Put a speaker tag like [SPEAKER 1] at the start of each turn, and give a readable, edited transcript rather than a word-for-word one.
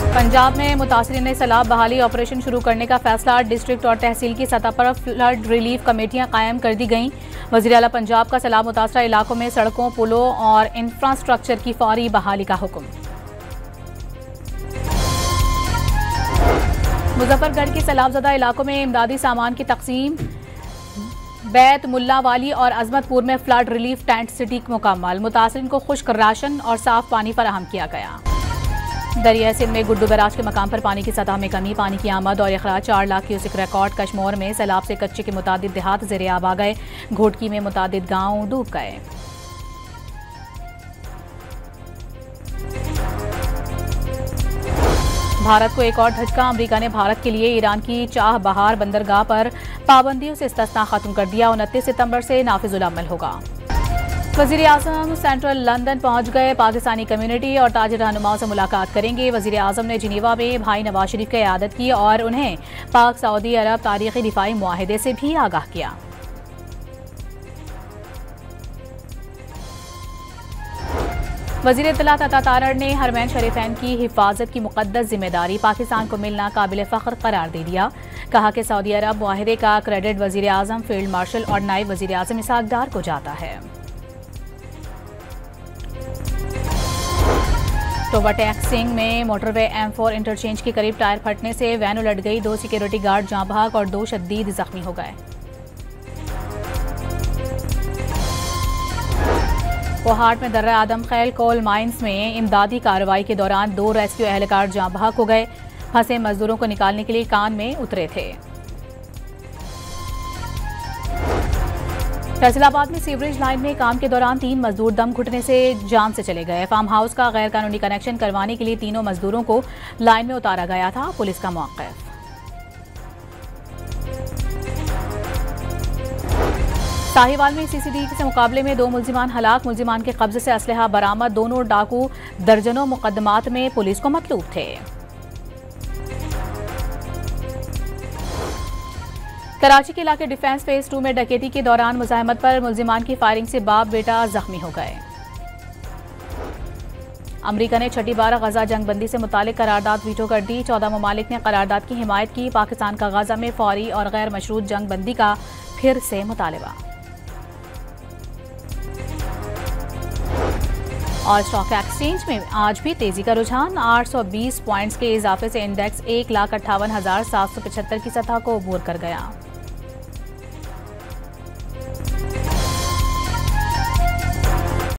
[SPEAKER 1] पंजाब में मुतासिरीन सैलाब बहाली ऑपरेशन शुरू करने का फैसला। डिस्ट्रिक्ट और तहसील की सतह पर फ्लड रिलीफ कमेटियां कायम कर दी गईं। वज़ीर आला पंजाब का सैलाब मुतासरा इलाकों में सड़कों, पुलों और इंफ्रास्ट्रक्चर की फौरी बहाली का हुक्म। मुजफ्फरगढ़ के सैलाबजदा इलाकों में इमदादी सामान की तकसीम। बैत, मुल्लावाली और अजमतपुर में फ्लड रिलीफ टेंट सिटी मुकम्मल। मुतासिरीन को खुश्क राशन और साफ पानी फराहम किया गया। दरिया सिंध में गुड्डू बैराज के मकाम पर पानी की सतह में कमी। पानी की आमद और अखराज 4 लाख क्यूसेक रिकॉर्ड। कश्मोर में सैलाब से कच्चे के मुतादिद देहात ज़ेरे आब आ गए। घोटकी में मुतादिद गांव डूब गए। भारत को एक और झटका। अमेरिका ने भारत के लिए ईरान की चाह बहार बंदरगाह पर पाबंदियों से इस्तिस्ना खत्म कर दिया। 29 सितंबर से नाफिजुल अमल होगा। वज़ीर आज़म सेंट्रल लंदन पहुंच गए। पाकिस्तानी कम्युनिटी और ताजिर रहनुमाओं से मुलाकात करेंगे। वज़ीर आज़म ने जिनेवा में भाई नवाज शरीफ की इयादत की और उन्हें पाक सऊदी अरब तारीखी दिफाई मुआहिदे से भी आगाह किया। वज़ीर इत्तलात अता तारड़ ने हरमैन शरीफैन की हिफाजत की मुक़द्दस जिम्मेदारी पाकिस्तान को मिलना काबिल फ़ख्र करार दे दिया। कहा कि सऊदी अरब मुआहिदे का क्रेडिट वज़ीर आज़म, फील्ड मार्शल और नायब वज़ीर आज़म इसहाक डार को जाता है। टोबाटैक्सिंग में मोटरवे M4 इंटरचेंज के करीब टायर फटने से वैन उलट गई। 2 सिक्योरिटी गार्ड जाँ बहक और 2 शदीद जख्मी हो गए। कोहाट में दर्रा आदम खैल कोल माइंस में इमदादी कार्रवाई के दौरान 2 रेस्क्यू एहलकार जाँ बहक हो गए। फंसे मजदूरों को निकालने के लिए कान में उतरे थे। फैसलाबाद में सीवरेज लाइन में काम के दौरान 3 मजदूर दम घुटने से जान से चले गए। फार्म हाउस का गैर कानूनी कनेक्शन करवाने के लिए तीनों मजदूरों को लाइन में उतारा गया था। पुलिस का मौक़िफ़। साहिवाल में सीसीडी से मुकाबले में 2 मुल्जिमान हलाक। मुल्जिमान के कब्जे से असलहा बरामद। दोनों डाकू दर्जनों मुकदमात में पुलिस को मतलूब थे। कराची के इलाके डिफेंस फेज 2 में डकैती के दौरान मुजाहमत पर मुल्जिमान की फायरिंग से बाप बेटा जख्मी हो गए। अमरीका ने छठी बार गजा जंगबंदी से मुतालिक करारदाद वीटो कर दी। 14 ममालिक ने करारदाद की हिमायत की। पाकिस्तान का गजा में फौरी और गैर मशरूत जंगबंदी का फिर से मुतालबा। और स्टॉक एक्सचेंज में आज भी तेजी का रुझान। 820 पॉइंट्स के इजाफे से इंडेक्स 1,58,775 की सतह को अबूर कर गया।